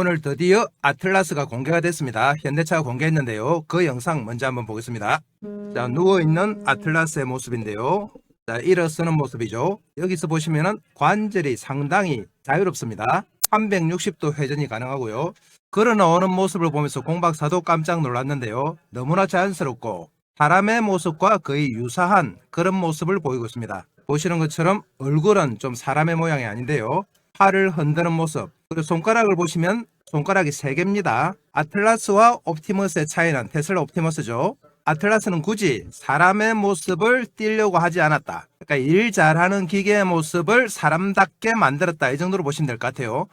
오늘 드디어 아틀라스가 공개가 됐습니다. 현대차가 공개했는데요. 그 영상 먼저 한번 보겠습니다. 자, 누워있는 아틀라스의 모습인데요. 자, 일어서는 모습이죠. 여기서 보시면은 관절이 상당히 자유롭습니다. 360도 회전이 가능하고요. 걸어 나오는 모습을 보면서 공박사도 깜짝 놀랐는데요. 너무나 자연스럽고 사람의 모습과 거의 유사한 그런 모습을 보이고 있습니다. 보시는 것처럼 얼굴은 좀 사람의 모양이 아닌데요. 팔을 흔드는 모습, 그리고 손가락을 보시면 손가락이 3개입니다. 아틀라스와 옵티머스의 차이는 테슬라 옵티머스죠. 아틀라스는 굳이 사람의 모습을 띄려고 하지 않았다. 그러니까 일 잘하는 기계의 모습을 사람답게 만들었다. 이 정도로 보시면 될 것 같아요.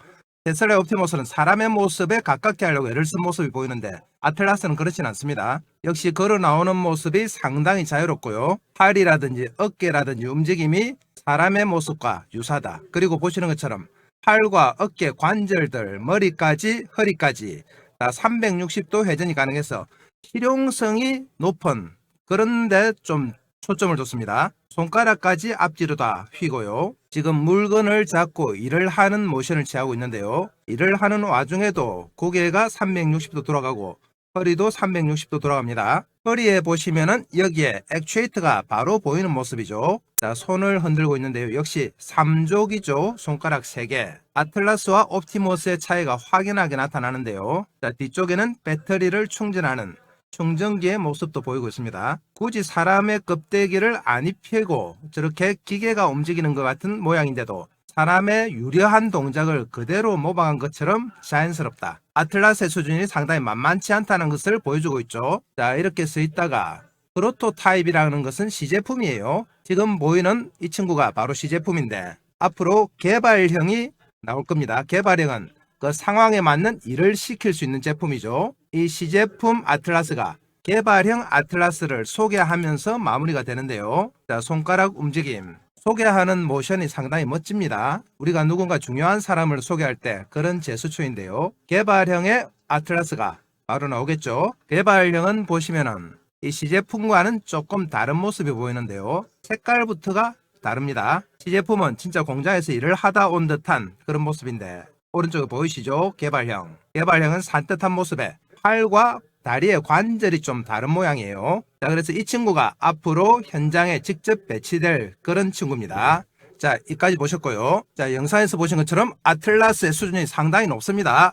테슬라 옵티머스는 사람의 모습에 가깝게 하려고 애를 쓴 모습이 보이는데 아틀라스는 그렇진 않습니다. 역시 걸어 나오는 모습이 상당히 자유롭고요. 팔이라든지 어깨라든지 움직임이 사람의 모습과 유사하다. 그리고 보시는 것처럼 팔과 어깨 관절들, 머리까지 허리까지 다 360도 회전이 가능해서 실용성이 높은 그런데 좀 초점을 뒀습니다. 손가락까지 앞뒤로 다 휘고요. 지금 물건을 잡고 일을 하는 모션을 취하고 있는데요. 일을 하는 와중에도 고개가 360도 돌아가고 허리도 360도 돌아갑니다. 허리에 보시면은 여기에 액추에이터가 바로 보이는 모습이죠. 자, 손을 흔들고 있는데요. 역시 3족이죠. 손가락 3개. 아틀라스와 옵티머스의 차이가 확연하게 나타나는데요. 자, 뒤쪽에는 배터리를 충전하는 충전기의 모습도 보이고 있습니다. 굳이 사람의 껍데기를 안 입히고 저렇게 기계가 움직이는 것 같은 모양인데도 사람의 유려한 동작을 그대로 모방한 것처럼 자연스럽다. 아틀라스의 수준이 상당히 만만치 않다는 것을 보여주고 있죠. 자, 이렇게 써 있다가 프로토타입이라는 것은 시제품이에요. 지금 보이는 이 친구가 바로 시제품인데 앞으로 개발형이 나올 겁니다. 개발형은 그 상황에 맞는 일을 시킬 수 있는 제품이죠. 이 시제품 아틀라스가 개발형 아틀라스를 소개하면서 마무리가 되는데요. 자, 손가락 움직임, 소개하는 모션이 상당히 멋집니다. 우리가 누군가 중요한 사람을 소개할 때 그런 제스처인데요. 개발형의 아틀라스가 바로 나오겠죠. 개발형은 보시면은 이 시제품과는 조금 다른 모습이 보이는데요. 색깔부터가 다릅니다. 시제품은 진짜 공장에서 일을 하다 온 듯한 그런 모습인데 오른쪽에 보이시죠? 개발형. 개발형은 산뜻한 모습에 팔과 다리의 관절이 좀 다른 모양이에요. 자, 그래서 이 친구가 앞으로 현장에 직접 배치될 그런 친구입니다. 자, 이까지 보셨고요. 자, 영상에서 보신 것처럼 아틀라스의 수준이 상당히 높습니다.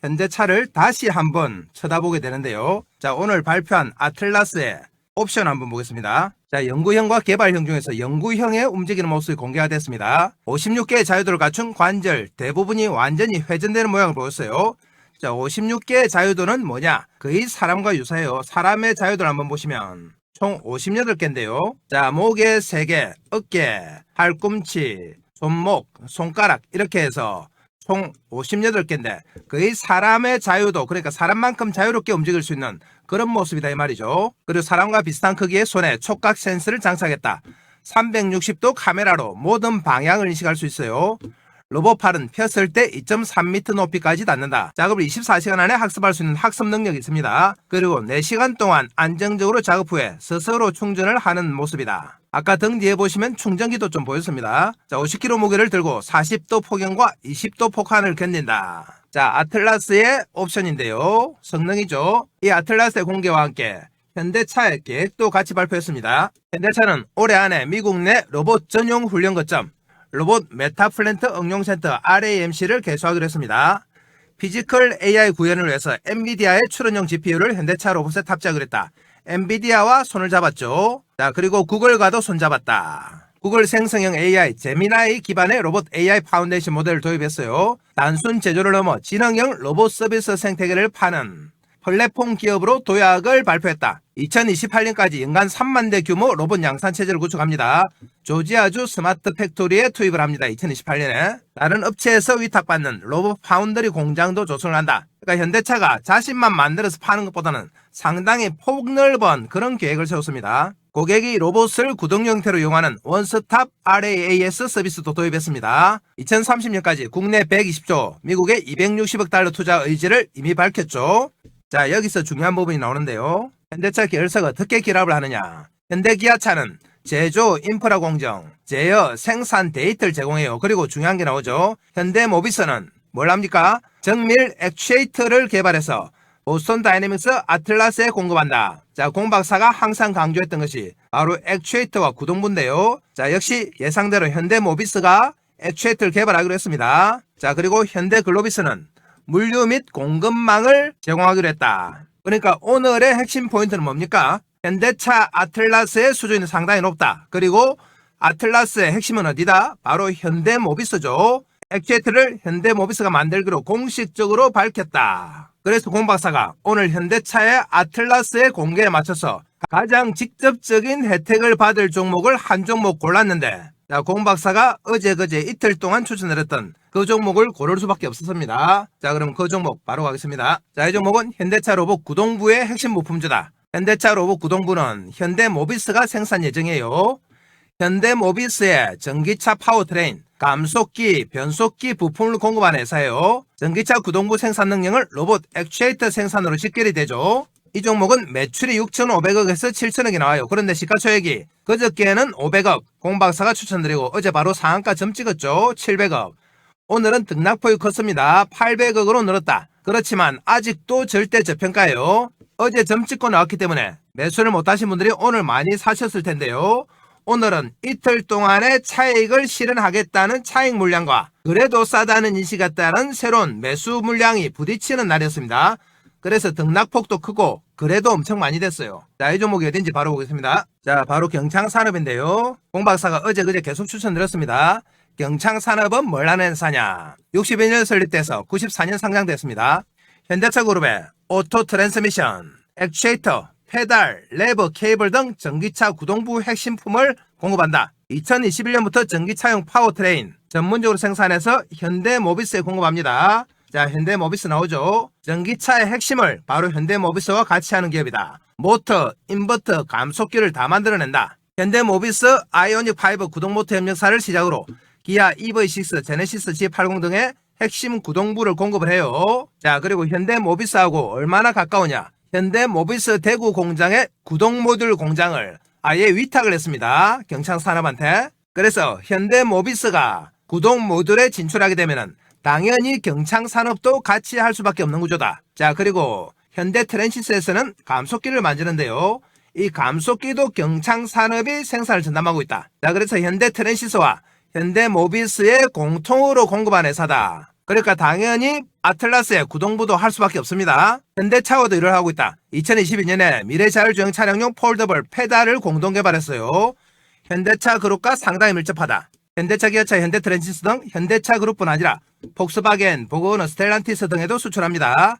현대차를 다시 한번 쳐다보게 되는데요. 자, 오늘 발표한 아틀라스의 옵션 한번 보겠습니다. 자, 연구형과 개발형 중에서 연구형의 움직이는 모습이 공개가 됐습니다. 56개의 자유도를 갖춘 관절 대부분이 완전히 회전되는 모양을 보였어요. 자, 56개의 자유도는 뭐냐? 거의 사람과 유사해요. 사람의 자유도를 한번 보시면 총 58개인데요. 자, 목에 3개, 어깨, 팔꿈치, 손목, 손가락 이렇게 해서 총 58개인데 거의 사람의 자유도, 그러니까 사람만큼 자유롭게 움직일 수 있는 그런 모습이다 이 말이죠. 그리고 사람과 비슷한 크기의 손에 촉각 센서를 장착했다. 360도 카메라로 모든 방향을 인식할 수 있어요. 로봇 팔은 폈을 때 2.3m 높이까지 닿는다. 작업을 24시간 안에 학습할 수 있는 학습 능력이 있습니다. 그리고 4시간 동안 안정적으로 작업 후에 스스로 충전을 하는 모습이다. 아까 등 뒤에 보시면 충전기도 좀 보였습니다. 자, 50kg 무게를 들고 40도 폭염과 20도 폭한을 견딘다. 자, 아틀라스의 옵션인데요. 성능이죠. 이 아틀라스의 공개와 함께 현대차의 계획도 같이 발표했습니다. 현대차는 올해 안에 미국 내 로봇 전용 훈련 거점 로봇 메타플랜트 응용센터 RAMC를 개소하기로 했습니다. 피지컬 AI 구현을 위해서 엔비디아의 출원용 GPU를 현대차 로봇에 탑재하기로 했다. 엔비디아와 손을 잡았죠. 자, 그리고 구글과도 손잡았다. 구글 생성형 AI 제미나이 기반의 로봇 AI 파운데이션 모델을 도입했어요. 단순 제조를 넘어 지능형 로봇 서비스 생태계를 파는 플랫폼 기업으로 도약을 발표했다. 2028년까지 연간 3만 대 규모 로봇 양산 체제를 구축합니다. 조지아주 스마트 팩토리에 투입을 합니다. 2028년에 다른 업체에서 위탁받는 로봇 파운드리 공장도 조성을 한다. 그러니까 현대차가 자신만 만들어서 파는 것보다는 상당히 폭넓은 그런 계획을 세웠습니다. 고객이 로봇을 구동 형태로 이용하는 원스톱 RAAS 서비스도 도입했습니다. 2030년까지 국내 120조, 미국에 260억 달러 투자 의지를 이미 밝혔죠. 자, 여기서 중요한 부분이 나오는데요. 현대차 계열사가 어떻게 결합을 하느냐. 현대기아차는 제조, 인프라 공정, 제어, 생산 데이터를 제공해요. 그리고 중요한 게 나오죠. 현대모비스는 뭘 합니까? 정밀 액추에이터를 개발해서 보스턴 다이내믹스 아틀라스에 공급한다. 자, 공 박사가 항상 강조했던 것이 바로 액추에이터와 구동부인데요. 자, 역시 예상대로 현대모비스가 액추에이터를 개발하기로 했습니다. 자, 그리고 현대글로비스는 물류 및 공급망을 제공하기로 했다. 그러니까 오늘의 핵심 포인트는 뭡니까? 현대차 아틀라스의 수준이 상당히 높다. 그리고 아틀라스의 핵심은 어디다? 바로 현대모비스죠. 액추에이터를 현대모비스가 만들기로 공식적으로 밝혔다. 그래서 공 박사가 오늘 현대차의 아틀라스의 공개에 맞춰서 가장 직접적인 혜택을 받을 종목을 한 종목 골랐는데, 자, 공 박사가 어제 그제 이틀 동안 추천드렸던 그 종목을 고를 수밖에 없었습니다. 자, 그럼 그 종목 바로 가겠습니다. 자, 이 종목은 현대차 로봇 구동부의 핵심 부품주다. 현대차 로봇 구동부는 현대모비스가 생산 예정이에요. 현대모비스의 전기차 파워트레인, 감속기, 변속기 부품을 공급하는 회사예요. 전기차 구동부 생산 능력을 로봇 액추에이터 생산으로 직결이 되죠. 이 종목은 매출이 6,500억에서 7,000억이 나와요. 그런데 시가총액이 그저께는 500억, 공 박사가 추천드리고 어제 바로 상한가 점 찍었죠. 700억. 오늘은 등락폭이 컸습니다. 800억으로 늘었다. 그렇지만 아직도 절대 저평가예요. 어제 점 찍고 나왔기 때문에 매수를 못하신 분들이 오늘 많이 사셨을 텐데요. 오늘은 이틀 동안의 차익을 실현하겠다는 차익 물량과 그래도 싸다는 인식에 따른 새로운 매수 물량이 부딪히는 날이었습니다. 그래서 등락폭도 크고 그래도 엄청 많이 됐어요. 자, 이 종목이 어딘지 바로 보겠습니다. 자, 바로 경창산업인데요. 공 박사가 어제 그제 계속 추천드렸습니다. 경창산업은 뭘 하는 회사냐? 62년 설립돼서 94년 상장됐습니다. 현대차 그룹의 오토 트랜스미션, 액추에이터, 페달, 레버, 케이블 등 전기차 구동부 핵심품을 공급한다. 2021년부터 전기차용 파워트레인 전문적으로 생산해서 현대모비스에 공급합니다. 자, 현대모비스 나오죠. 전기차의 핵심을 바로 현대모비스와 같이 하는 기업이다. 모터, 인버터, 감속기를 다 만들어낸다. 현대모비스 아이오닉5 구동모터 협력사를 시작으로 기아 EV6, 제네시스 G80 등의 핵심 구동부를 공급을 해요. 자, 그리고 현대모비스하고 얼마나 가까우냐? 현대모비스 대구 공장의 구동모듈 공장을 아예 위탁을 했습니다. 경창산업한테. 그래서 현대모비스가 구동모듈에 진출하게 되면은 당연히 경창산업도 같이 할 수밖에 없는 구조다. 자, 그리고 현대트랜시스에서는 감속기를 만드는데요. 이 감속기도 경창산업이 생산을 전담하고 있다. 자, 그래서 현대트랜시스와 현대모비스의 공통으로 공급한 회사다. 그러니까 당연히 아틀라스의 구동부도 할 수밖에 없습니다. 현대차와도 일을 하고 있다. 2022년에 미래자율주행 차량용 폴더블 페달을 공동 개발했어요. 현대차 그룹과 상당히 밀접하다. 현대차, 기아차, 현대트랜시스 등 현대차 그룹뿐 아니라 폭스바겐, 보그워너, 스텔란티스 등에도 수출합니다.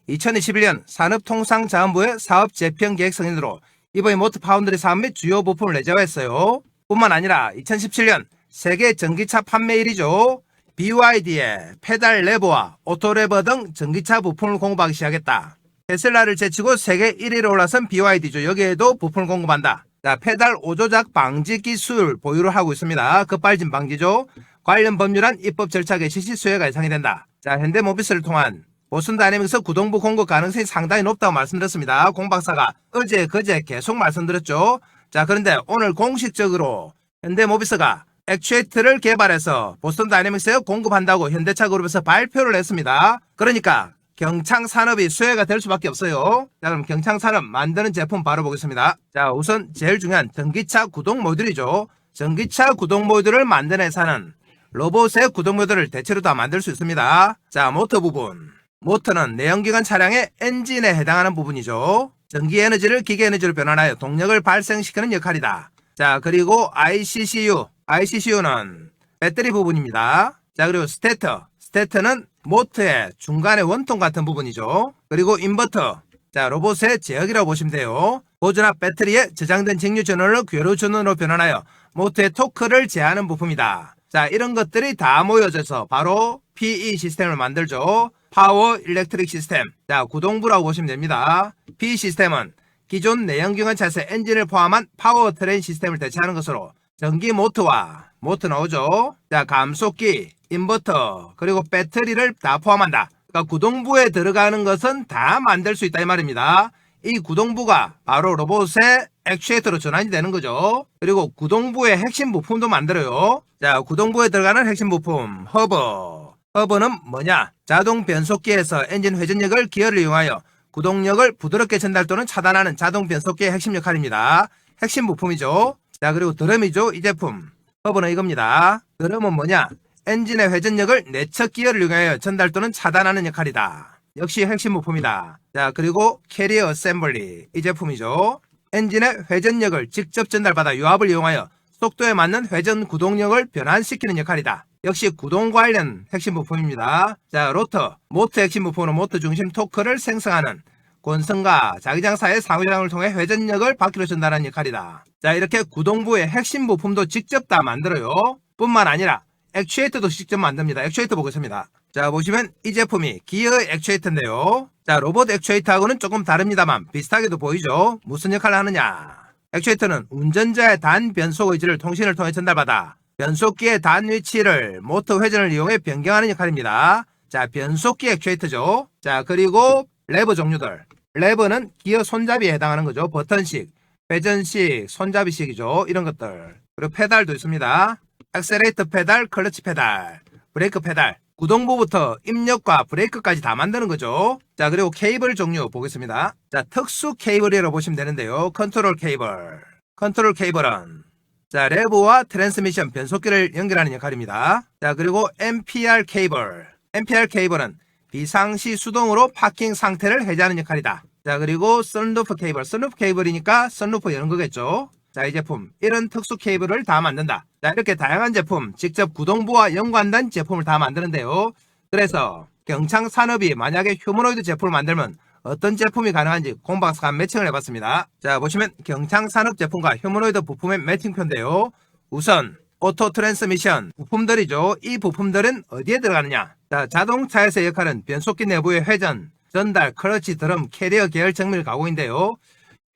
2021년 산업통상자원부의 사업재평계획 승인으로 EV 모터 파운드리 사업 및 주요 부품을 내재화했어요. 뿐만 아니라 2017년 세계 전기차 판매 1위죠. BYD의 페달 레버와 오토레버 등 전기차 부품을 공급하기 시작했다. 테슬라를 제치고 세계 1위로 올라선 BYD죠. 여기에도 부품을 공급한다. 자, 페달 오조작 방지 기술 보유를 하고 있습니다. 급발진 방지죠. 관련 법률안 입법 절차 개시 시 수혜가 예상이 된다. 자, 현대모비스를 통한 보스턴 다이내믹스 구동부 공급 가능성이 상당히 높다고 말씀드렸습니다. 공 박사가 어제 그제 계속 말씀드렸죠. 자, 그런데 오늘 공식적으로 현대모비스가 액추에이터를 개발해서 보스턴 다이내믹스에 공급한다고 현대차 그룹에서 발표를 했습니다. 그러니까 경창산업이 수혜가 될 수밖에 없어요. 자, 그럼 경창산업 만드는 제품 바로 보겠습니다. 자, 우선 제일 중요한 전기차 구동 모듈이죠. 전기차 구동 모듈을 만드는 회사는 로봇의 구동 모듈을 대체로 다 만들 수 있습니다. 자, 모터 부분. 모터는 내연기관 차량의 엔진에 해당하는 부분이죠. 전기 에너지를 기계 에너지로 변환하여 동력을 발생시키는 역할이다. 자, 그리고 ICCU. ICCU는 배터리 부분입니다. 자, 그리고 스테터. 스테터는 모터의 중간의 원통 같은 부분이죠. 그리고 인버터. 자, 로봇의 제어기라고 보시면 돼요. 보조나 배터리에 저장된 직류 전원을 궤로 전원으로 변환하여 모터의 토크를 제어하는 부품이다. 자, 이런 것들이 다 모여져서 바로 PE 시스템을 만들죠. 파워 일렉트릭 시스템. 자, 구동부라고 보시면 됩니다. PE 시스템은 기존 내연기관 차체 엔진을 포함한 파워 트레인 시스템을 대체하는 것으로 전기 모터와 모터 나오죠. 자, 감속기, 인버터, 그리고 배터리를 다 포함한다. 그러니까 구동부에 들어가는 것은 다 만들 수 있다 이 말입니다. 이 구동부가 바로 로봇의 액추에이터로 전환이 되는 거죠. 그리고 구동부의 핵심 부품도 만들어요. 자, 구동부에 들어가는 핵심 부품, 허버, 허브는 뭐냐? 자동 변속기에서 엔진 회전력을 기어를 이용하여 구동력을 부드럽게 전달 또는 차단하는 자동 변속기의 핵심 역할입니다. 핵심 부품이죠. 자, 그리고 드럼이죠. 이 제품. 허브는 이겁니다. 드럼은 뭐냐? 엔진의 회전력을 내측 기어를 이용하여 전달 또는 차단하는 역할이다. 역시 핵심 부품이다. 자, 그리고 캐리어 어셈블리. 이 제품이죠. 엔진의 회전력을 직접 전달받아 유압을 이용하여 속도에 맞는 회전 구동력을 변환시키는 역할이다. 역시 구동 관련 핵심 부품입니다. 자, 로터. 모터 핵심 부품은 모터 중심 토크를 생성하는 권선과 자기장 사이의 상호작용을 통해 회전력을 바퀴로 전달하는 역할이다. 자, 이렇게 구동부의 핵심 부품도 직접 다 만들어요. 뿐만 아니라 액추에이터도 직접 만듭니다. 액추에이터 보겠습니다. 자, 보시면 이 제품이 기어 액추에이터인데요. 자, 로봇 액추에이터하고는 조금 다릅니다만 비슷하게도 보이죠. 무슨 역할을 하느냐? 액추에이터는 운전자의 단 변속 의지를 통신을 통해 전달받아 변속기의 단 위치를 모터 회전을 이용해 변경하는 역할입니다. 자, 변속기 액추에이터죠. 자, 그리고 레버 종류들. 레버는 기어 손잡이에 해당하는 거죠. 버튼식, 회전식, 손잡이식이죠. 이런 것들. 그리고 페달도 있습니다. 액셀레이터 페달, 클러치 페달, 브레이크 페달. 구동부부터 입력과 브레이크까지 다 만드는 거죠. 자, 그리고 케이블 종류 보겠습니다. 자, 특수 케이블이라고 보시면 되는데요. 컨트롤 케이블. 컨트롤 케이블은 자, 레버와 트랜스미션 변속기를 연결하는 역할입니다. 자, 그리고 NPR 케이블. NPR 케이블은 비상시 수동으로 파킹 상태를 해제하는 역할이다. 자, 그리고 선루프 케이블. 선루프 케이블이니까 선루프 여는 거겠죠. 자, 이 제품. 이런 특수 케이블을 다 만든다. 자, 이렇게 다양한 제품, 직접 구동부와 연관된 제품을 다 만드는데요. 그래서 경창산업이 만약에 휴머노이드 제품을 만들면 어떤 제품이 가능한지 공방사간 매칭을 해봤습니다. 자, 보시면 경창산업 제품과 휴머노이드 부품의 매칭표인데요. 우선 오토 트랜스미션 부품들이죠. 이 부품들은 어디에 들어가느냐? 자, 자동차에서의 역할은 변속기 내부의 회전, 전달, 클러치, 드럼, 캐리어 계열 정밀 가공인데요.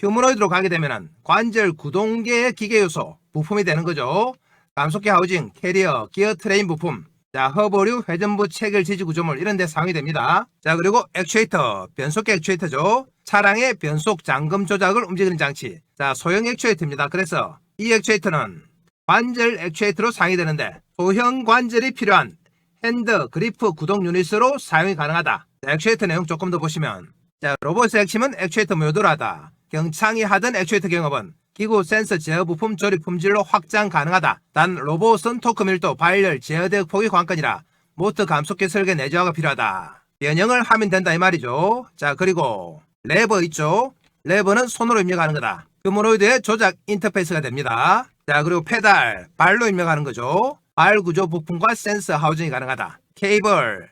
휴머노이드로 가게 되면 관절 구동계의 기계 요소 부품이 되는 거죠. 감속기 하우징, 캐리어, 기어 트레인 부품, 자, 허브류, 회전부, 체결, 지지 구조물 이런 데 사용이 됩니다. 자, 그리고 액추에이터, 변속기 액추에이터죠. 차량의 변속 잠금 조작을 움직이는 장치. 자, 소형 액추에이터입니다. 그래서 이 액추에이터는 관절 액추에이터로 사용이 되는데 소형 관절이 필요한 핸드, 그리프, 구동 유닛으로 사용이 가능하다. 자, 액추에이터 내용 조금 더 보시면 자, 로봇의 핵심은 액추에이터 모듈하다. 경창이 하던 액추에이터 경업은 기구, 센서, 제어 부품 조립 품질로 확장 가능하다. 단 로봇은 토크 밀도, 발열, 제어 대역 폭이 관건이라 모터 감속기 설계 내재화가 필요하다. 변형을 하면 된다 이 말이죠. 자, 그리고 레버 있죠. 레버는 손으로 입력하는 거다. 휴머노이드의 조작 인터페이스가 됩니다. 자, 그리고 페달, 발로 입력하는 거죠. 발 구조 부품과 센서 하우징이 가능하다. 케이블,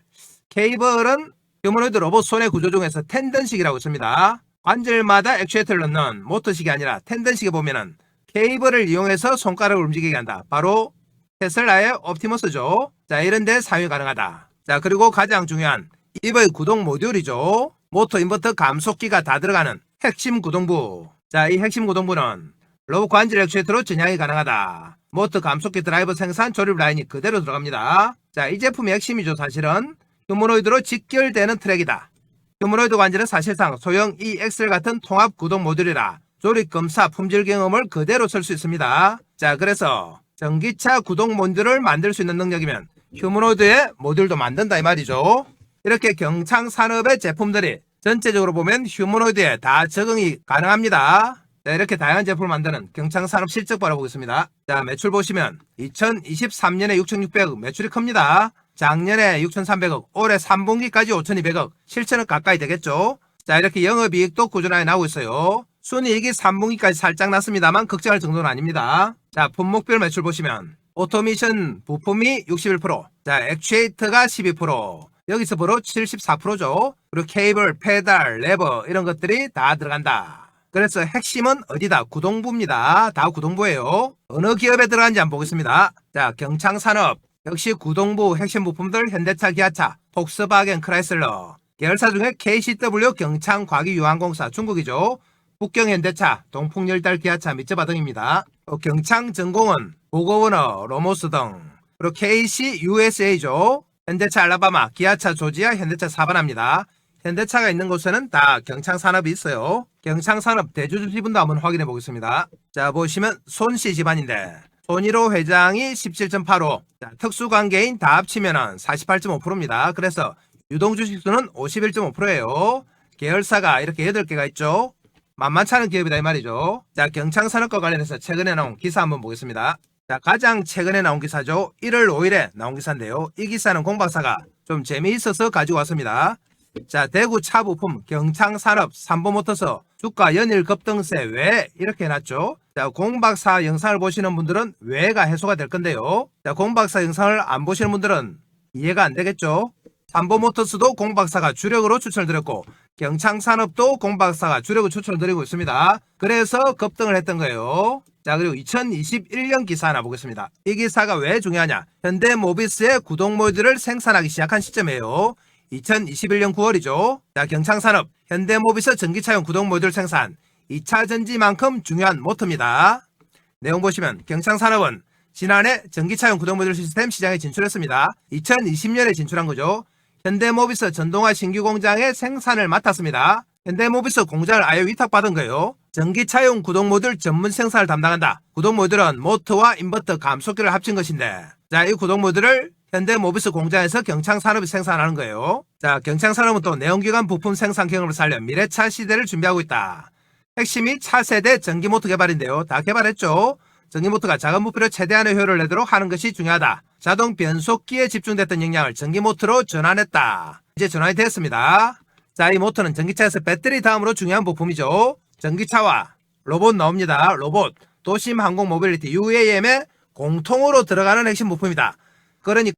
케이블은 휴머노이드 로봇 손의 구조 중에서 텐던식이라고 있습니다. 관절마다 액추에이터를 넣는 모터식이 아니라 텐던식에 보면은 케이블을 이용해서 손가락을 움직이게 한다. 바로 테슬라의 옵티머스죠. 자, 이런 데 사용이 가능하다. 자, 그리고 가장 중요한 이버의 구동 모듈이죠. 모터, 인버터, 감속기가 다 들어가는 핵심 구동부. 자, 이 핵심 구동부는 로봇 관절 액추에이터로 전향이 가능하다. 모터, 감속기, 드라이버 생산, 조립 라인이 그대로 들어갑니다. 자, 이 제품이 핵심이죠. 사실은 휴머노이드로 직결되는 트랙이다. 휴머노이드 관절은 사실상 소형 EXL 같은 통합 구동 모듈이라 조립 검사 품질 경험을 그대로 쓸 수 있습니다. 자, 그래서 전기차 구동 모듈을 만들 수 있는 능력이면 휴머노이드의 모듈도 만든다 이 말이죠. 이렇게 경창산업의 제품들이 전체적으로 보면 휴머노이드에 다 적응이 가능합니다. 자, 이렇게 다양한 제품을 만드는 경창산업 실적 바라보겠습니다. 자, 매출 보시면 2023년에 6,600억 매출이 큽니다. 작년에 6,300억, 올해 3분기까지 5,200억, 실체는 가까이 되겠죠. 자, 이렇게 영업이익도 꾸준하게 나오고 있어요. 순이익이 3분기까지 살짝 났습니다만 걱정할 정도는 아닙니다. 자, 품목별 매출 보시면 오토미션 부품이 61%, 자, 액추에이터가 12%, 여기서 바로 74%죠. 그리고 케이블, 페달, 레버 이런 것들이 다 들어간다. 그래서 핵심은 어디다? 구동부입니다. 다 구동부예요. 어느 기업에 들어간지 한번 보겠습니다. 자, 경창산업. 역시 구동부 핵심 부품들 현대차, 기아차, 폭스바겐, 크라이슬러. 계열사 중에 KCW 경창과기유항공사 중국이죠. 북경현대차, 동풍열달, 기아차, 미츠바 등입니다. 경창전공은 보고워너, 로모스 등. 그리고 KCUSA죠. 현대차 알라바마, 기아차 조지아, 현대차 사바나입니다. 현대차가 있는 곳에는 다 경창산업이 있어요. 경창산업 대주주 지분도 한번 확인해 보겠습니다. 자, 보시면 손씨 집안인데 손일호 회장이 17.85. 특수관계인 다 합치면은 48.5%입니다. 그래서 유동주식수는 51.5%예요. 계열사가 이렇게 8개가 있죠. 만만치 않은 기업이다 이 말이죠. 자, 경창산업과 관련해서 최근에 나온 기사 한번 보겠습니다. 자, 가장 최근에 나온 기사죠. 1월 5일에 나온 기사인데요. 이 기사는 공박사가 좀 재미있어서 가지고 왔습니다. 자, 대구 차부품 경창산업 삼보모터스 주가 연일 급등세 왜 이렇게 해놨죠. 자, 공박사 영상을 보시는 분들은 왜가 해소가 될 건데요. 자, 공박사 영상을 안 보시는 분들은 이해가 안 되겠죠. 삼보모터스도 공박사가 주력으로 추천을 드렸고 경창산업도 공박사가 주력으로 추천을 드리고 있습니다. 그래서 급등을 했던 거예요. 자, 그리고 2021년 기사 하나 보겠습니다. 이 기사가 왜 중요하냐. 현대모비스의 구동모듈을 생산하기 시작한 시점이에요. 2021년 9월이죠. 자, 경창산업 현대모비스 전기차용 구동모듈 생산 2차 전지만큼 중요한 모터입니다. 내용 보시면 경창산업은 지난해 전기차용 구동모듈 시스템 시장에 진출했습니다. 2020년에 진출한 거죠. 현대모비스 전동화 신규 공장의 생산을 맡았습니다. 현대모비스 공장을 아예 위탁받은 거예요. 전기차용 구동모듈 전문 생산을 담당한다. 구동모듈은 모터와 인버터 감속기를 합친 것인데, 자, 이 구동모듈을 현대모비스 공장에서 경창산업이 생산하는 거예요. 자, 경창산업은 또 내연기관 부품 생산 경험을 살려 미래차 시대를 준비하고 있다. 핵심이 차세대 전기모터 개발인데요. 다 개발했죠. 전기모터가 작은 부피로 최대한의 효율을 내도록 하는 것이 중요하다. 자동 변속기에 집중됐던 역량을 전기모터로 전환했다. 이제 전환이 됐습니다. 자, 이 모터는 전기차에서 배터리 다음으로 중요한 부품이죠. 전기차와 로봇 나옵니다. 로봇, 도심 항공 모빌리티, UAM에 공통으로 들어가는 핵심 부품이다.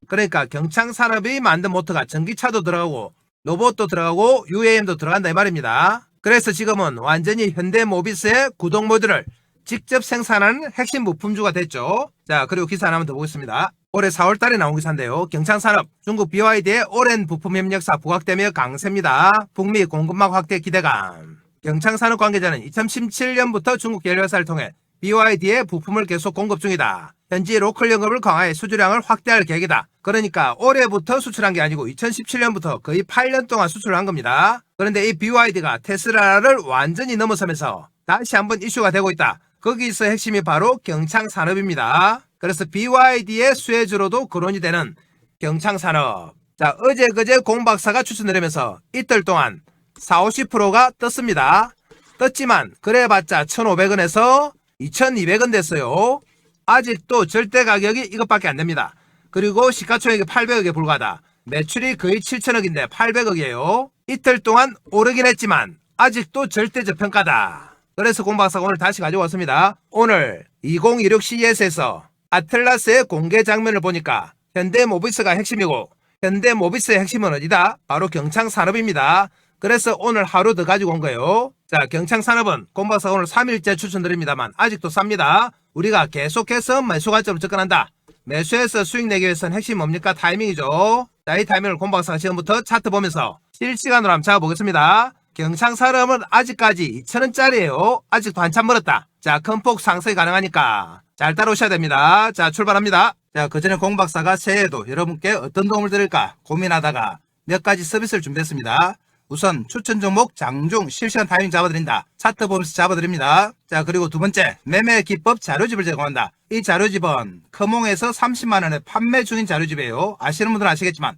그러니까 경창산업이 만든 모터가 전기차도 들어가고 로봇도 들어가고 UAM도 들어간다 이 말입니다. 그래서 지금은 완전히 현대모비스의 구동모듈을 직접 생산하는 핵심 부품주가 됐죠. 자, 그리고 기사 하나만 더 보겠습니다. 올해 4월달에 나온 기사인데요. 경창산업, 중국 BYD의 오랜 부품 협력사 부각되며 강세입니다. 북미 공급망 확대 기대감. 경창산업 관계자는 2017년부터 중국 계열사를 통해 BYD의 부품을 계속 공급 중이다. 현지 로컬 영업을 강화해 수주량을 확대할 계획이다. 그러니까 올해부터 수출한 게 아니고 2017년부터 거의 8년 동안 수출을 한 겁니다. 그런데 이 BYD가 테슬라를 완전히 넘어서면서 다시 한번 이슈가 되고 있다. 거기서 핵심이 바로 경창산업입니다. 그래서 BYD의 수혜주로도 거론이 되는 경창산업. 자, 어제 그제 공박사가 추천드리면서 이틀 동안 40~50%가 떴습니다. 떴지만 그래봤자 1,500원에서 2,200원 됐어요. 아직도 절대 가격이 이것밖에 안 됩니다. 그리고 시가총액이 800억에 불과하다. 매출이 거의 7천억인데 800억이에요. 이틀 동안 오르긴 했지만 아직도 절대 저평가다. 그래서 공박사가 오늘 다시 가져왔습니다. 오늘 2016 CES에서 아틀라스의 공개 장면을 보니까 현대모비스가 핵심이고 현대모비스의 핵심은 어디다? 바로 경창산업입니다. 그래서 오늘 하루 더 가지고 온 거예요. 자, 경창산업은 공박사가 오늘 3일째 추천드립니다만 아직도 쌉니다. 우리가 계속해서 매수 관점을 접근한다. 매수해서 수익 내기 위해서는 핵심 뭡니까? 타이밍이죠. 자, 이 타이밍을 공박사가 지금부터 차트 보면서 실시간으로 한번 잡아보겠습니다. 경창산업은 아직까지 2,000원짜리예요. 아직도 한참 멀었다. 자, 큰 폭 상승이 가능하니까 잘 따라오셔야 됩니다. 자, 출발합니다. 자, 그전에 공박사가 새해에도 여러분께 어떤 도움을 드릴까 고민하다가 몇 가지 서비스를 준비했습니다. 우선 추천 종목 장중 실시간 타이밍 잡아드린다. 차트 보면서 잡아드립니다. 자, 그리고 두 번째 매매 기법 자료집을 제공한다. 이 자료집은 커몽에서 30만원에 판매 중인 자료집이에요. 아시는 분들은 아시겠지만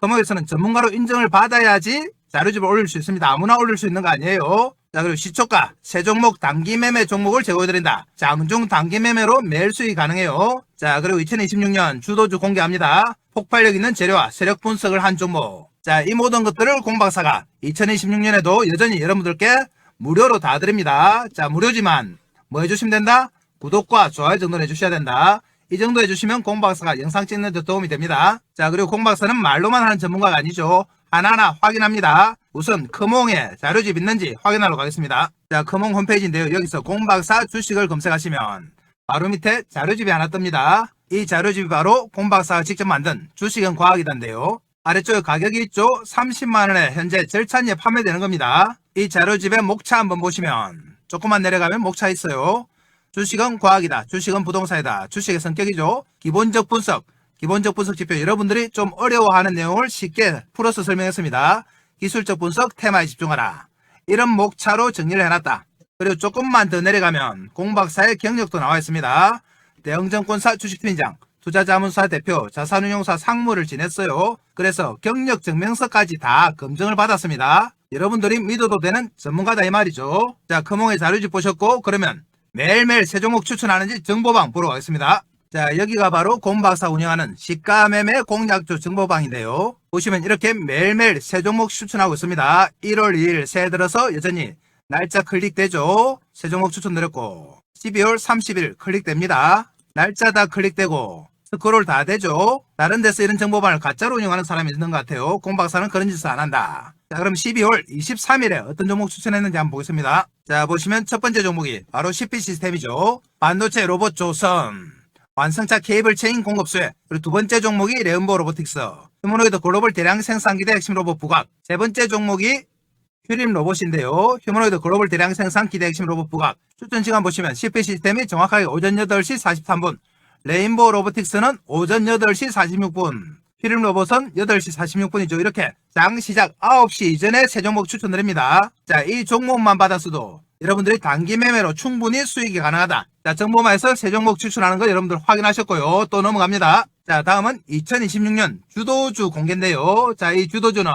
커몽에서는 전문가로 인정을 받아야지 자료집을 올릴 수 있습니다. 아무나 올릴 수 있는 거 아니에요. 자, 그리고 시초가 세 종목 단기 매매 종목을 제공해드린다. 장중 단기 매매로 매일 수익이 가능해요. 자, 그리고 2026년 주도주 공개합니다. 폭발력 있는 재료와 세력 분석을 한 종목. 자, 이 모든 것들을 공박사가 2026년에도 여전히 여러분들께 무료로 다 드립니다. 자, 무료지만 뭐 해주시면 된다? 구독과 좋아요 정도는 해주셔야 된다. 이 정도 해주시면 공박사가 영상 찍는 데 도움이 됩니다. 자, 그리고 공박사는 말로만 하는 전문가가 아니죠. 하나하나 확인합니다. 우선 커몽에 자료집 있는지 확인하러 가겠습니다. 자, 커몽 홈페이지인데요. 여기서 공박사 주식을 검색하시면 바로 밑에 자료집이 하나 뜹니다. 이 자료집이 바로 공박사가 직접 만든 주식은 과학이단데요. 아래쪽에 가격이 있죠. 30만원에 현재 절찬리에 판매되는 겁니다. 이 자료집의 목차 한번 보시면 조금만 내려가면 목차 있어요. 주식은 과학이다. 주식은 부동산이다. 주식의 성격이죠. 기본적 분석 지표 여러분들이 좀 어려워하는 내용을 쉽게 풀어서 설명했습니다. 기술적 분석 테마에 집중하라. 이런 목차로 정리를 해놨다. 그리고 조금만 더 내려가면 공박사의 경력도 나와 있습니다. 대형증권사 주식팀장, 투자자문사 대표, 자산운용사 상무를 지냈어요. 그래서 경력 증명서까지 다 검증을 받았습니다. 여러분들이 믿어도 되는 전문가다 이 말이죠. 자, 금홍의 자료집 보셨고, 그러면 매일매일 새 종목 추천하는지 정보방 보러 가겠습니다. 자, 여기가 바로 곰박사 운영하는 시가매매 공략주 정보방인데요. 보시면 이렇게 매일매일 새 종목 추천하고 있습니다. 1월 2일 새해 들어서 여전히 날짜 클릭되죠. 새 종목 추천드렸고 12월 30일 클릭됩니다. 날짜 다 클릭되고 스크롤 다 되죠. 다른 데서 이런 정보방을 가짜로 운영하는 사람이 있는 것 같아요. 곰박사는 그런 짓을 안 한다. 자, 그럼 12월 23일에 어떤 종목 추천했는지 한번 보겠습니다. 자, 보시면 첫 번째 종목이 바로 CP 시스템이죠. 반도체 로봇 조선, 완성차 케이블 체인 공급수혜. 그리고 두 번째 종목이 레온보 로보틱스, 휴머노이드 글로벌 대량 생산기대 핵심 로봇 부각. 세 번째 종목이 휴림 로봇인데요. 휴머노이드 글로벌 대량 생산 기대 핵심 로봇 부각. 추천 시간 보시면 CP 시스템이 정확하게 오전 8시 43분, 레인보우 로보틱스는 오전 8시 46분, 휴림 로봇은 8시 46분이죠. 이렇게 장 시작 9시 이전에 새 종목 추천드립니다. 자, 이 종목만 받았어도 여러분들이 단기 매매로 충분히 수익이 가능하다. 자, 정보마에서 새 종목 추천하는 거 여러분들 확인하셨고요. 또 넘어갑니다. 자, 다음은 2026년 주도주 공개인데요. 자, 이 주도주는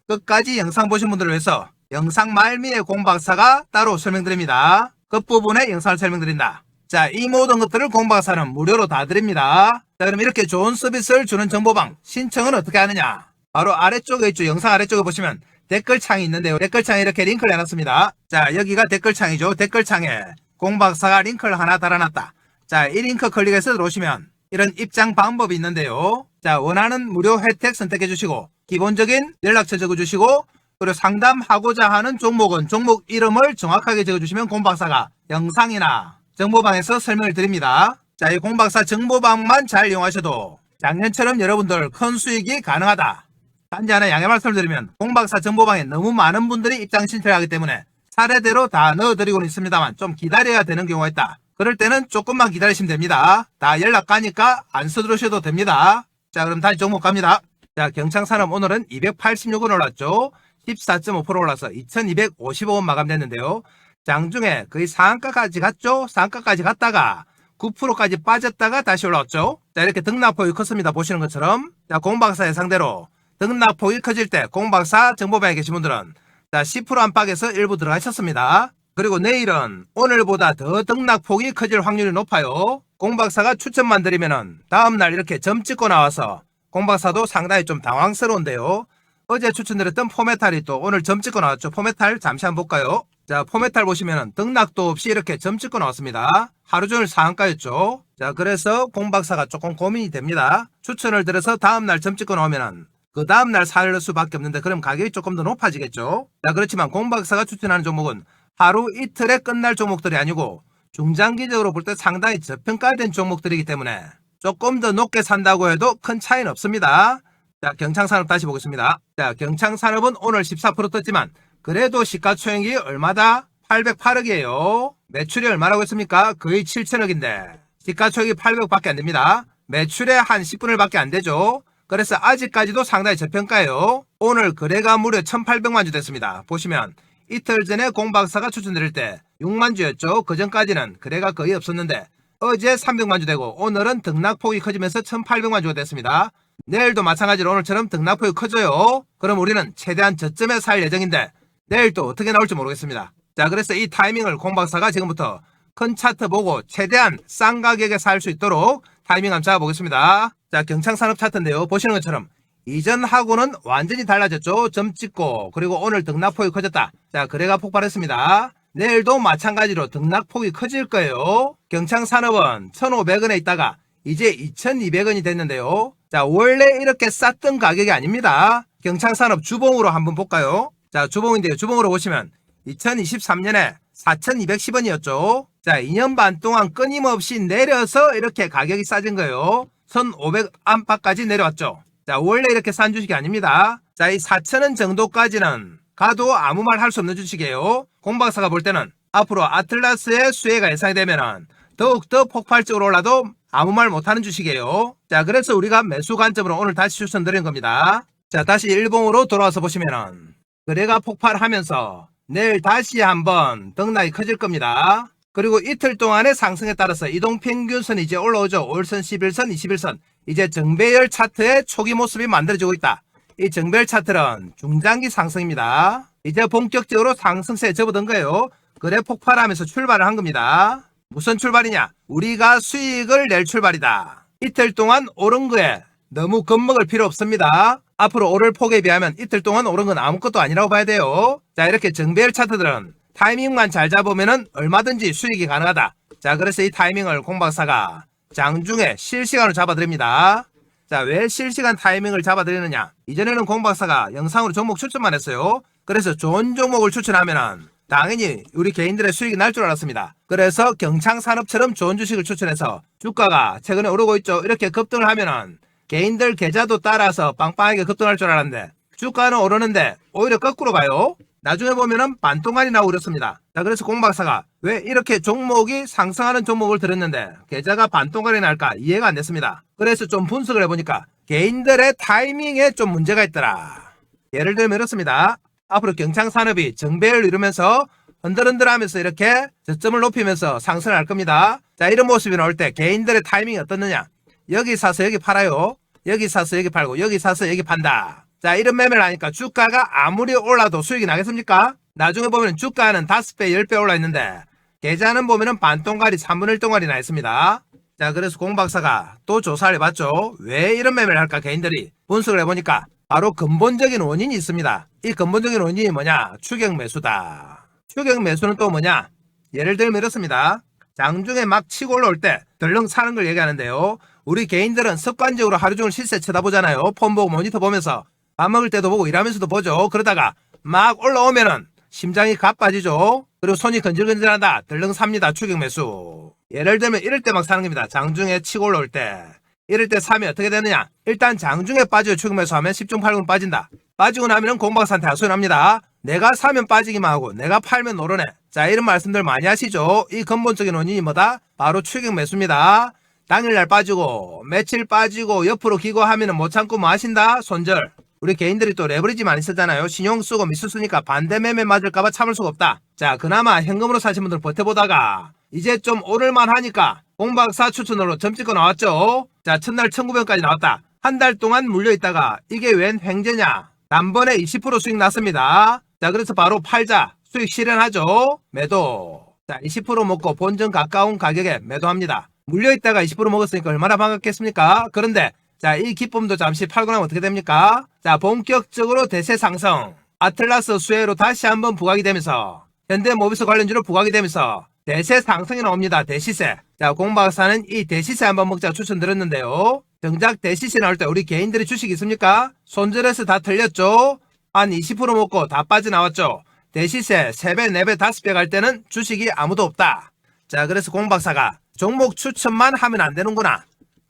끝까지 영상 보신 분들을 위해서 영상 말미에 곰박사가 따로 설명드립니다. 끝부분에 영상을 설명드린다. 자, 이 모든 것들을 곰박사는 무료로 다 드립니다. 자, 그럼 이렇게 좋은 서비스를 주는 정보방 신청은 어떻게 하느냐? 바로 아래쪽에 있죠. 영상 아래쪽에 보시면 댓글창이 있는데요. 댓글창에 이렇게 링크를 해놨습니다. 자, 여기가 댓글창이죠. 댓글창에 곰박사가 링크를 하나 달아놨다. 자, 이 링크 클릭해서 들어오시면 이런 입장 방법이 있는데요. 자, 원하는 무료 혜택 선택해 주시고 기본적인 연락처 적어주시고 그리고 상담하고자 하는 종목은 종목 이름을 정확하게 적어주시면 곰박사가 영상이나 정보방에서 설명을 드립니다. 자, 이 곰박사 정보방만 잘 이용하셔도 작년처럼 여러분들 큰 수익이 가능하다. 단지 하나 양해 말씀을 드리면 곰박사 정보방에 너무 많은 분들이 입장 신청을 하기 때문에 차례대로 다 넣어드리고는 있습니다만 좀 기다려야 되는 경우가 있다. 그럴 때는 조금만 기다리시면 됩니다. 다 연락 가니까 안 서두르셔도 됩니다. 자, 그럼 다시 종목 갑니다. 자, 경창산업 오늘은 286원 올랐죠. 14.5% 올라서 2255원 마감됐는데요. 장중에 거의 상한가까지 갔죠. 상한가까지 갔다가 9%까지 빠졌다가 다시 올라왔죠. 자, 이렇게 등락폭이 컸습니다. 보시는 것처럼. 자, 곰박사의 상대로 등락폭이 커질 때 곰박사 정보방에 계신 분들은 자, 10% 안팎에서 일부 들어가셨습니다. 그리고 내일은 오늘보다 더 등락폭이 커질 확률이 높아요. 곰박사가 추천만 드리면은 다음날 이렇게 점 찍고 나와서 곰박사도 상당히 좀 당황스러운데요. 어제 추천드렸던 포메탈이 또 오늘 점 찍고 나왔죠. 포메탈 잠시 한번 볼까요? 자, 포메탈 보시면은 등락도 없이 이렇게 점 찍고 나왔습니다. 하루 종일 상한가였죠. 자, 그래서 곰박사가 조금 고민이 됩니다. 추천을 드려서 다음날 점 찍고 나오면은 그 다음날 살 수밖에 없는데 그럼 가격이 조금 더 높아지겠죠. 자, 그렇지만 곰박사가 추천하는 종목은 하루 이틀에 끝날 종목들이 아니고 중장기적으로 볼 때 상당히 저평가된 종목들이기 때문에 조금 더 높게 산다고 해도 큰 차이는 없습니다. 자, 경창산업 다시 보겠습니다. 자, 경창산업은 오늘 14% 떴지만 그래도 시가총액이 얼마다? 808억이에요. 매출이 얼마라고 했습니까? 거의 7천억인데 시가총액이 800밖에 안 됩니다. 매출의 한 10분의 1밖에 안 되죠. 그래서 아직까지도 상당히 저평가예요. 오늘 거래가 무려 1800만 주 됐습니다. 보시면 이틀 전에 곰박사가 추천드릴 때 6만 주였죠. 그 전까지는 거래가 거의 없었는데 어제 300만 주 되고 오늘은 등락폭이 커지면서 1800만 주가 됐습니다. 내일도 마찬가지로 오늘처럼 등락폭이 커져요. 그럼 우리는 최대한 저점에 살 예정인데 내일 또 어떻게 나올지 모르겠습니다. 자, 그래서 이 타이밍을 곰박사가 지금부터 큰 차트 보고 최대한 싼 가격에 살 수 있도록 타이밍 한번 잡아보겠습니다. 자, 경창산업 차트인데요. 보시는 것처럼 이전하고는 완전히 달라졌죠. 점 찍고 그리고 오늘 등락폭이 커졌다. 자, 거래가 폭발했습니다. 내일도 마찬가지로 등락폭이 커질 거예요. 경창산업은 1,500원에 있다가 이제 2,200원이 됐는데요. 자, 원래 이렇게 쌌던 가격이 아닙니다. 경창산업 주봉으로 한번 볼까요? 자, 주봉인데요. 주봉으로 보시면 2023년에 4,210원이었죠. 자, 2년 반 동안 끊임없이 내려서 이렇게 가격이 싸진 거예요. 1,500 안팎까지 내려왔죠. 자, 원래 이렇게 싼 주식이 아닙니다. 자, 이 4,000원 정도까지는 가도 아무 말 할 수 없는 주식이에요. 곰박사가 볼 때는 앞으로 아틀라스의 수혜가 예상이 되면은 더욱더 폭발적으로 올라도 아무 말 못하는 주식이에요. 자, 그래서 우리가 매수 관점으로 오늘 다시 추천드린 겁니다. 자, 다시 일봉으로 돌아와서 보시면은 거래가 폭발하면서 내일 다시 한번 등락이 커질 겁니다. 그리고 이틀 동안의 상승에 따라서 이동평균선이 이제 올라오죠. 5일선, 11선, 21선. 이제 정배열 차트의 초기 모습이 만들어지고 있다. 이 정배열 차트는 중장기 상승입니다. 이제 본격적으로 상승세에 접어든 거예요. 그래 폭발하면서 출발을 한 겁니다. 무슨 출발이냐? 우리가 수익을 낼 출발이다. 이틀 동안 오른 거에 너무 겁먹을 필요 없습니다. 앞으로 오를 폭에 비하면 이틀 동안 오른 건 아무것도 아니라고 봐야 돼요. 자, 이렇게 정배열 차트들은 타이밍만 잘 잡으면 얼마든지 수익이 가능하다. 자, 그래서 이 타이밍을 공박사가 장중에 실시간으로 잡아드립니다. 자, 왜 실시간 타이밍을 잡아드리느냐? 이전에는 공박사가 영상으로 종목 추천만 했어요. 그래서 좋은 종목을 추천하면은 당연히 우리 개인들의 수익이 날 줄 알았습니다. 그래서 경창산업처럼 좋은 주식을 추천해서 주가가 최근에 오르고 있죠. 이렇게 급등을 하면은 개인들 계좌도 따라서 빵빵하게 급등할 줄 알았는데 주가는 오르는데 오히려 거꾸로 가요. 나중에 보면은 반동간이 나오고 그렇습니다. 자, 그래서 공박사가 왜 이렇게 종목이 상승하는 종목을 들었는데 계좌가 반동간이 날까 이해가 안 됐습니다. 그래서 좀 분석을 해보니까 개인들의 타이밍에 좀 문제가 있더라. 예를 들면 이렇습니다. 앞으로 경창산업이 정배를 이루면서 흔들흔들하면서 이렇게 저점을 높이면서 상승을 할 겁니다. 자, 이런 모습이 나올 때 개인들의 타이밍이 어떻느냐? 여기 사서 여기 팔아요. 여기 사서 여기 팔고 여기 사서 여기 판다. 자, 이런 매매를 하니까 주가가 아무리 올라도 수익이 나겠습니까? 나중에 보면 주가는 5배, 10배 올라 있는데 계좌는 보면은 반동갈이 3분의 1 동갈이 나 있습니다. 자, 그래서 공박사가 또 조사를 해봤죠. 왜 이런 매매를 할까? 개인들이 분석을 해보니까 바로 근본적인 원인이 있습니다. 이 근본적인 원인이 뭐냐? 추격 매수다. 추격 매수는 또 뭐냐? 예를 들면 이렇습니다. 장중에 막 치고 올라올 때 덜렁 사는 걸 얘기하는데요. 우리 개인들은 습관적으로 하루 종일 시세 쳐다보잖아요. 폰 보고 모니터 보면서 밥 먹을 때도 보고 일하면서도 보죠. 그러다가 막 올라오면은 심장이 가빠지죠. 그리고 손이 건질건질하다. 덜렁 삽니다. 추격 매수. 예를 들면 이럴 때 막 사는 겁니다. 장중에 치고 올라올 때. 이럴 때 사면 어떻게 되느냐? 일단 장중에 빠져요. 추격 매수하면 10중 8군 빠진다. 빠지고 나면은 공박사한테 하소연 합니다. 내가 사면 빠지기만 하고 내가 팔면 오르네. 자, 이런 말씀들 많이 하시죠. 이 근본적인 원인이 뭐다? 바로 추격 매수입니다. 당일날 빠지고 며칠 빠지고 옆으로 기고하면은 못 참고 뭐 하신다? 손절. 우리 개인들이 또 레버리지 많이 쓰잖아요. 신용 쓰고 미수 쓰니까 반대 매매 맞을까봐 참을 수가 없다. 자, 그나마 현금으로 사신 분들 버텨보다가 이제 좀 오를만 하니까 공박사 추천으로 점찍고 나왔죠. 자, 첫날 1900까지 나왔다. 한 달 동안 물려있다가 이게 웬 횡재냐? 단번에 20% 수익 났습니다. 자, 그래서 바로 팔자. 수익 실현하죠. 매도. 자, 20% 먹고 본전 가까운 가격에 매도합니다. 물려있다가 20% 먹었으니까 얼마나 반갑겠습니까? 그런데 자, 이 기쁨도 잠시 팔고 나면 어떻게 됩니까? 자, 본격적으로 대세 상승. 아틀라스 수혜로 다시 한번 부각이 되면서 현대모비스 관련주로 부각이 되면서 대세 상승이 나옵니다. 대시세. 자, 공박사는 이 대시세 한번 먹자 추천드렸는데요. 정작 대시세 나올 때 우리 개인들이 주식이 있습니까? 손절해서 다 틀렸죠? 한 20% 먹고 다 빠져나왔죠? 대시세 3배, 4배, 5배 갈 때는 주식이 아무도 없다. 자, 그래서 공박사가 종목 추천만 하면 안 되는구나.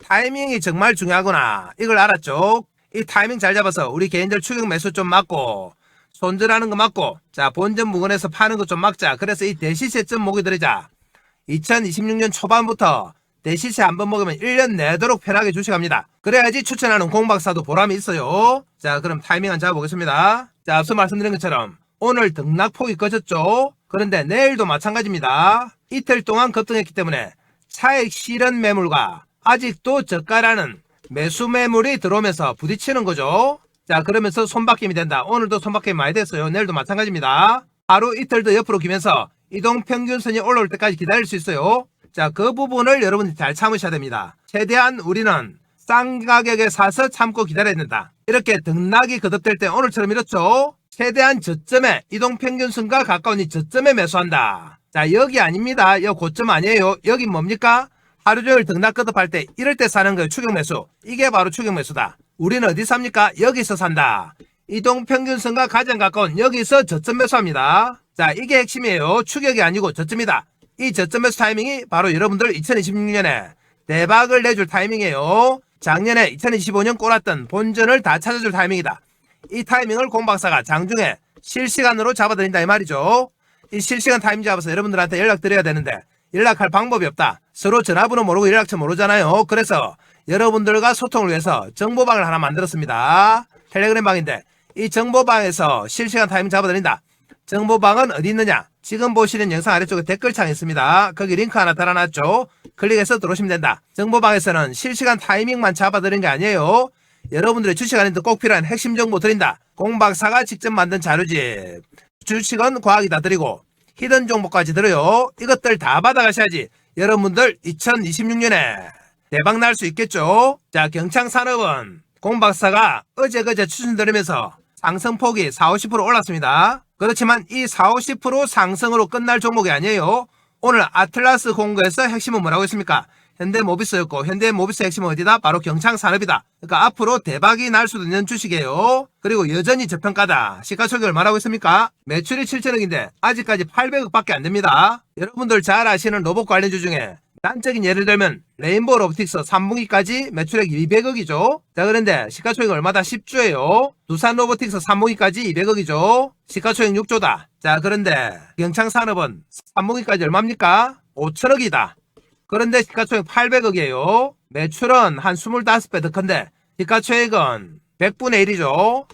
타이밍이 정말 중요하구나. 이걸 알았죠? 이 타이밍 잘 잡아서 우리 개인들 추격 매수 좀 막고 손절하는 거 막고 자, 본전 부근에서 파는 거 좀 막자. 그래서 이 대시세점 목이 들이자. 2026년 초반부터 대시세 한번 먹으면 1년 내도록 편하게 주식합니다. 그래야지 추천하는 공박사도 보람이 있어요. 자, 그럼 타이밍 한번 잡아보겠습니다. 자, 앞서 말씀드린 것처럼 오늘 등락폭이 꺼졌죠. 그런데 내일도 마찬가지입니다. 이틀 동안 급등했기 때문에 차익 실현 매물과 아직도 저가라는 매수 매물이 들어오면서 부딪히는 거죠. 자, 그러면서 손바뀜이 된다. 오늘도 손바뀜이 많이 됐어요. 내일도 마찬가지입니다. 하루 이틀 더 옆으로 기면서 이동평균선이 올라올 때까지 기다릴 수 있어요. 자, 그 부분을 여러분이 잘 참으셔야 됩니다. 최대한 우리는 싼 가격에 사서 참고 기다려야 된다. 이렇게 등락이 거듭될 때 오늘처럼 이렇죠. 최대한 저점에 이동평균선과 가까운 이 저점에 매수한다. 자, 여기 아닙니다. 여기 고점 아니에요. 여기 뭡니까? 하루 종일 등락 거듭할 때 이럴 때 사는 거예요. 추격 매수. 이게 바로 추격 매수다. 우리는 어디 삽니까? 여기서 산다. 이동평균선과 가장 가까운 여기서 저점 매수합니다. 자, 이게 핵심이에요. 추격이 아니고 저점이다. 이 저점 매수 타이밍이 바로 여러분들 2026년에 대박을 내줄 타이밍이에요. 작년에 2025년 꼬랐던 본전을 다 찾아줄 타이밍이다. 이 타이밍을 공박사가 장중에 실시간으로 잡아드린다 이 말이죠. 이 실시간 타이밍 잡아서 여러분들한테 연락드려야 되는데 연락할 방법이 없다. 서로 전화번호 모르고 연락처 모르잖아요. 그래서 여러분들과 소통을 위해서 정보방을 하나 만들었습니다. 텔레그램 방인데 이 정보방에서 실시간 타이밍 잡아드린다. 정보방은 어디 있느냐? 지금 보시는 영상 아래쪽에 댓글창이 있습니다. 거기 링크 하나 달아놨죠. 클릭해서 들어오시면 된다. 정보방에서는 실시간 타이밍만 잡아드리는 게 아니에요. 여러분들의 주식 안에도 꼭 필요한 핵심 정보 드린다. 공박사가 직접 만든 자료집. 주식은 과학이다 드리고 히든 정보까지 들어요. 이것들 다 받아가셔야지 여러분들 2026년에 대박 날 수 있겠죠. 자, 경창산업은 공박사가 어제 추천드리면서 상승폭이 40-50% 올랐습니다. 그렇지만 이 40-50% 상승으로 끝날 종목이 아니에요. 오늘 아틀라스 공고에서 핵심은 뭐라고 했습니까? 현대모비스였고 현대모비스 핵심은 어디다? 바로 경창산업이다. 그러니까 앞으로 대박이 날 수도 있는 주식이에요. 그리고 여전히 저평가다. 시가총액이 얼마라고 했습니까? 매출이 7천억인데 아직까지 800억 밖에 안 됩니다. 여러분들 잘 아시는 로봇 관련주 중에 단적인 예를 들면 레인보우 로보틱스 3분기까지 매출액 200억이죠. 자, 그런데 시가총액 얼마다? 10조예요. 두산 로보틱스 3분기까지 200억이죠. 시가총액 6조다. 자, 그런데 경창산업은 3분기까지 얼마입니까? 5천억이다. 그런데 시가총액 800억이에요. 매출은 한 25배 더 큰데 시가총액은 100분의 1이죠.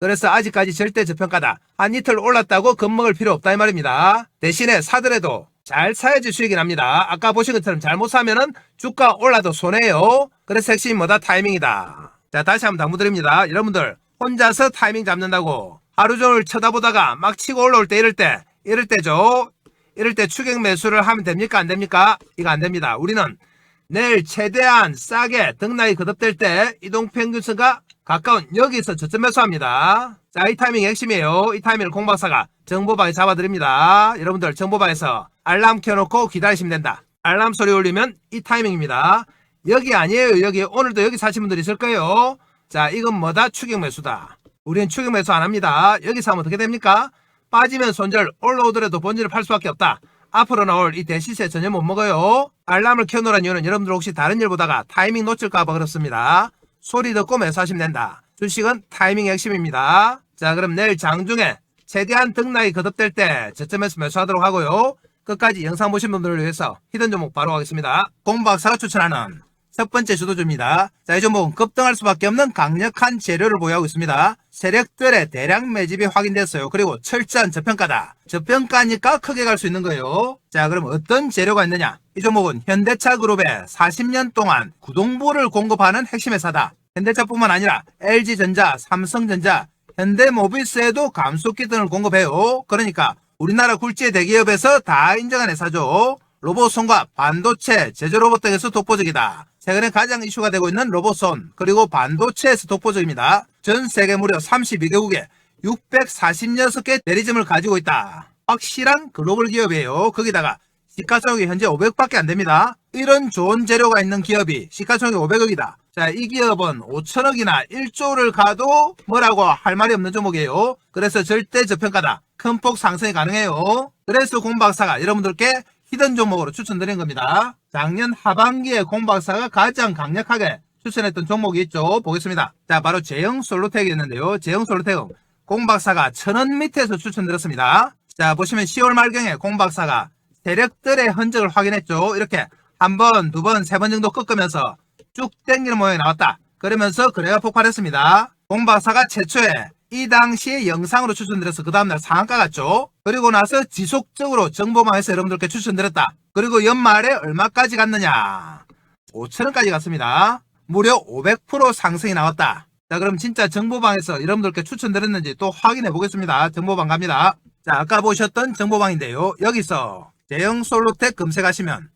그래서 아직까지 절대 저평가다. 한 이틀 올랐다고 겁먹을 필요 없다 이 말입니다. 대신에 사더라도 잘 사야지 수익이 납니다. 아까 보신 것처럼 잘못 사면은 주가 올라도 손해요. 그래서 핵심이 뭐다? 타이밍이다. 자, 다시 한번 당부드립니다. 여러분들 혼자서 타이밍 잡는다고 하루 종일 쳐다보다가 막 치고 올라올 때 이럴 때죠. 이럴 때 추격 매수를 하면 됩니까? 안 됩니까? 이거 안 됩니다. 우리는 내일 최대한 싸게 등락이 거듭될 때 이동평균선과 가까운 여기서 저점 매수합니다. 자, 이 타이밍 핵심이에요. 이 타이밍을 공박사가 정보방에 잡아드립니다. 여러분들 정보방에서 알람 켜놓고 기다리시면 된다. 알람 소리 울리면 이 타이밍입니다. 여기 아니에요. 여기 오늘도 여기 사신 분들 있을 거예요. 자, 이건 뭐다? 추격 매수다. 우리는 추격 매수 안 합니다. 여기서 하면 어떻게 됩니까? 빠지면 손절, 올라오더라도 본질을 팔 수밖에 없다. 앞으로 나올 이 대시세 전혀 못 먹어요. 알람을 켜놓으란 이유는 여러분들 혹시 다른 일 보다가 타이밍 놓칠까봐 그렇습니다. 소리 듣고 매수하시면 된다. 주식은 타이밍 핵심입니다. 자, 그럼 내일 장중에 최대한 등락이 거듭될 때 저점에서 매수하도록 하고요. 끝까지 영상 보신 분들을 위해서 히든 종목 바로 가겠습니다. 공박사가 추천하는 첫 번째 주도주입니다. 자, 이 종목은 급등할 수밖에 없는 강력한 재료를 보유하고 있습니다. 세력들의 대량 매집이 확인됐어요. 그리고 철저한 저평가다. 저평가니까 크게 갈 수 있는 거예요. 자, 그럼 어떤 재료가 있느냐? 이 종목은 현대차 그룹에 40년 동안 구동부를 공급하는 핵심 회사다. 현대차뿐만 아니라 LG전자, 삼성전자, 현대모비스에도 감속기 등을 공급해요. 그러니까 우리나라 굴지의 대기업에서 다 인정한 회사죠. 로봇손과 반도체, 제조 로봇 등에서 독보적이다. 최근에 가장 이슈가 되고 있는 로봇손, 그리고 반도체에서 독보적입니다. 전 세계 무려 32개국에 646개 대리점을 가지고 있다. 확실한 글로벌 기업이에요. 거기다가 시가총액이 현재 500밖에 안 됩니다. 이런 좋은 재료가 있는 기업이 시가총액이 500억이다. 자, 이 기업은 5천억이나 1조를 가도 뭐라고 할 말이 없는 종목이에요. 그래서 절대 저평가다. 큰 폭 상승이 가능해요. 그래서 공박사가 여러분들께 히든 종목으로 추천드린 겁니다. 작년 하반기에 공박사가 가장 강력하게 추천했던 종목이 있죠. 보겠습니다. 자, 바로 제형솔루텍이었는데요. 제형솔루텍은 공박사가 1,000원 밑에서 추천드렸습니다. 자, 보시면 10월 말경에 공박사가 세력들의 흔적을 확인했죠. 이렇게 한 번, 두 번, 세 번 정도 꺾으면서 쭉 땡기는 모양이 나왔다. 그러면서 거래가 폭발했습니다. 공박사가 최초에 이 당시에 영상으로 추천드려서 그 다음날 상한가 갔죠. 그리고 나서 지속적으로 정보망에서 여러분들께 추천드렸다. 그리고 연말에 얼마까지 갔느냐? 5천원까지 갔습니다. 무려 500% 상승이 나왔다. 자, 그럼 진짜 정보방에서 여러분들께 추천드렸는지 또 확인해 보겠습니다. 정보방 갑니다. 자, 아까 보셨던 정보방인데요. 여기서 제형솔루텍 검색하시면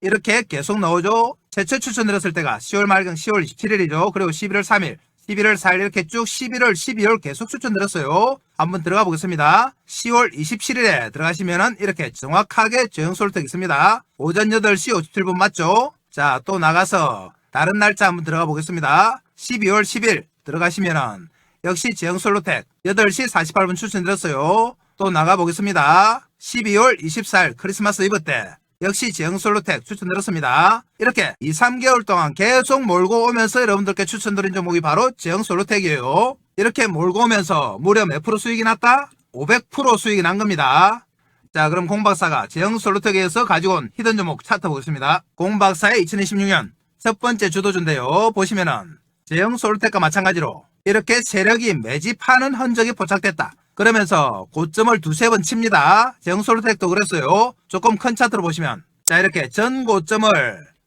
이렇게 계속 나오죠. 최초 추천드렸을 때가 10월 말경 10월 27일이죠. 그리고 11월 3일, 11월 4일 이렇게 쭉 11월, 12월 계속 추천드렸어요. 한번 들어가 보겠습니다. 10월 27일에 들어가시면은 이렇게 정확하게 제형솔루텍 있습니다. 오전 8시 57분 맞죠? 자, 또 나가서 다른 날짜 한번 들어가 보겠습니다. 12월 10일 들어가시면은 역시 제형솔루텍 8시 48분 추천드렸어요. 또 나가 보겠습니다. 12월 24일 크리스마스 이브 때 역시 제형솔루텍 추천드렸습니다. 이렇게 2, 3개월 동안 계속 몰고 오면서 여러분들께 추천드린 종목이 바로 제형솔루텍이에요. 이렇게 몰고 오면서 무려 몇 프로 수익이 났다? 500% 수익이 난 겁니다. 자, 그럼 공박사가 제형솔루텍에서 가지고 온 히든 종목 차트 보겠습니다. 공박사의 2026년 첫 번째 주도주인데요. 보시면은 제형솔루텍과 마찬가지로 이렇게 세력이 매집하는 흔적이 포착됐다. 그러면서 고점을 두세 번 칩니다. 제형솔루텍도 그랬어요. 조금 큰 차트로 보시면 자 이렇게 전 고점을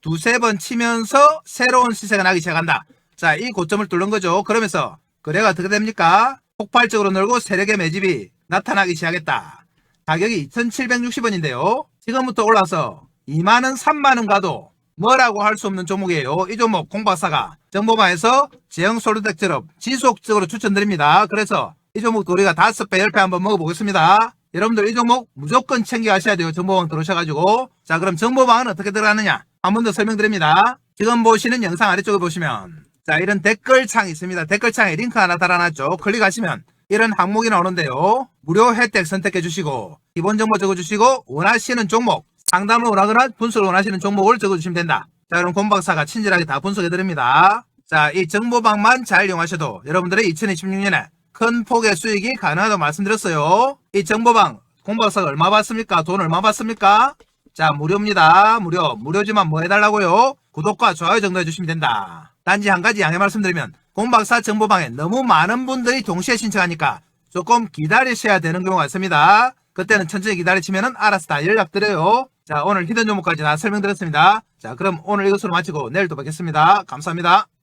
두세 번 치면서 새로운 시세가 나기 시작한다. 자 이 고점을 뚫는 거죠. 그러면서 거래가 어떻게 됩니까? 폭발적으로 늘고 세력의 매집이 나타나기 시작했다. 가격이 2760원인데요. 지금부터 올라서 2만원 3만원 가도 뭐라고 할 수 없는 종목이에요. 이 종목 공박사가 정보방에서 제형솔루텍처럼 지속적으로 추천드립니다. 그래서 이 종목도 우리가 5배 10배 한번 먹어보겠습니다. 여러분들 이 종목 무조건 챙겨가셔야 돼요. 정보방 들어오셔가지고. 자 그럼 정보방은 어떻게 들어가느냐 한 번 더 설명드립니다. 지금 보시는 영상 아래쪽에 보시면 자 이런 댓글창이 있습니다. 댓글창에 링크 하나 달아놨죠. 클릭하시면 이런 항목이 나오는데요. 무료 혜택 선택해 주시고 기본 정보 적어주시고 원하시는 종목 상담을 원하거나 분석을 원하시는 종목을 적어주시면 된다. 자 그럼 공박사가 친절하게 다 분석해 드립니다. 자 이 정보방만 잘 이용하셔도 여러분들의 2026년에 큰 폭의 수익이 가능하다고 말씀드렸어요. 이 정보방 공박사가 얼마 받습니까? 돈 얼마 받습니까? 자 무료입니다. 무료지만 뭐 해달라고요? 구독과 좋아요 정도 해주시면 된다. 단지 한 가지 양해 말씀드리면 공박사 정보방에 너무 많은 분들이 동시에 신청하니까 조금 기다리셔야 되는 경우가 있습니다. 그때는 천천히 기다리시면 알아서 다 연락드려요. 자 오늘 히든 종목까지 다 설명드렸습니다. 자 그럼 오늘 이것으로 마치고 내일 또 뵙겠습니다. 감사합니다.